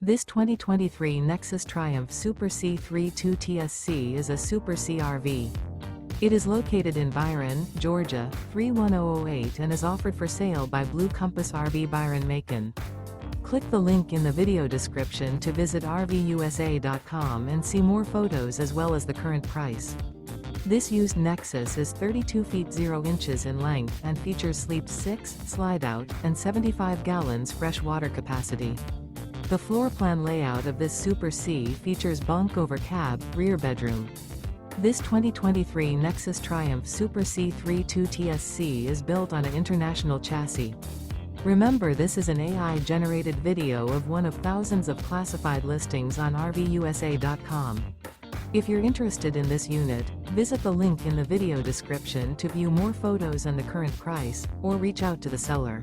This 2023 Nexus Triumph Super C 3.2 TSC is a Super C RV. It is located in Byron, Georgia, 31008 and is offered for sale by Blue Compass RV Byron-Macon. Click the link in the video description to visit RVUSA.com and see more photos as well as the current price. This used Nexus is 32 feet 0 inches in length and features sleep 6, Slideout, and 75 gallons fresh water capacity. The floor plan layout of this Super C features bunk over cab, rear bedroom. This 2023 Nexus Triumph Super C 3.2 TSC is built on an international chassis. Remember, this is an AI-generated video of one of thousands of classified listings on RVUSA.com. If you're interested in this unit, visit the link in the video description to view more photos and the current price, or reach out to the seller.